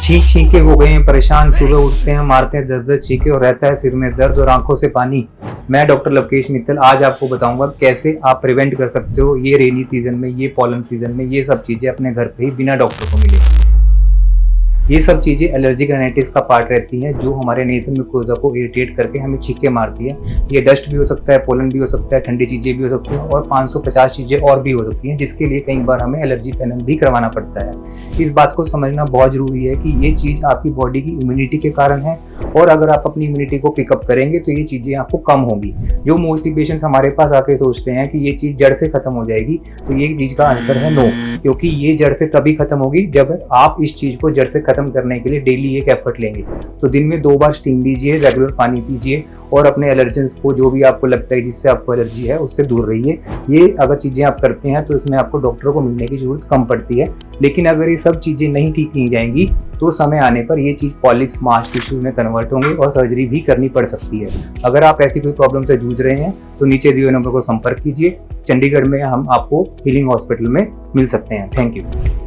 छींक के हो गए हैं परेशान, सुबह उठते हैं मारते हैं 10-10 छींके और रहता है सिर में दर्द और आंखों से पानी। मैं डॉक्टर लवकेश मित्तल आज आपको बताऊंगा कैसे आप प्रिवेंट कर सकते हो ये रेनी सीजन में, ये पॉलन सीजन में ये सब चीजें अपने घर पे ही बिना डॉक्टर को मिले। ये सब चीज़ें एलर्जिक राइनाइटिस का पार्ट रहती हैं जो हमारे नेजल म्यूकोजा को इरिटेट करके हमें छींके मारती है। ये डस्ट भी हो सकता है, पोलन भी हो सकता है, ठंडी चीज़ें भी हो सकती हैं और 550 चीज़ें और भी हो सकती हैं जिसके लिए कई बार हमें एलर्जी पैनल भी करवाना पड़ता है। इस बात को समझना बहुत ज़रूरी है कि ये चीज़ आपकी बॉडी की इम्यूनिटी के कारण है और अगर आप अपनी इम्यूनिटी को पिकअप करेंगे तो ये चीज़ें आपको कम होगी। जो मोस्टली पेशेंट्स हमारे पास आके सोचते हैं कि ये चीज़ जड़ से खत्म हो जाएगी, तो ये चीज़ का आंसर है नो, क्योंकि ये जड़ से तभी खत्म होगी जब आप इस चीज़ को जड़ से खत्म करने के लिए डेली एक एफर्ट लेंगे। तो दिन में 2 बार स्टीम लीजिए, रेगुलर पानी पीजिए और अपने एलर्जेंस को जो भी आपको लगता है जिससे आपको एलर्जी है उससे दूर रहिए। ये अगर चीज़ें आप करते हैं तो इसमें आपको डॉक्टर को मिलने की जरूरत कम पड़ती है। लेकिन अगर ये सब चीज़ें नहीं ठीक की जाएंगी तो समय आने पर ये चीज़ पॉलिप्स, मास टिश्यू में कन्वर्ट होंगे और सर्जरी भी करनी पड़ सकती है। अगर आप ऐसी कोई प्रॉब्लम से जूझ रहे हैं तो नीचे दिए हुए नंबर को संपर्क कीजिए। चंडीगढ़ में हम आपको हीलिंग हॉस्पिटल में मिल सकते हैं। Thank you.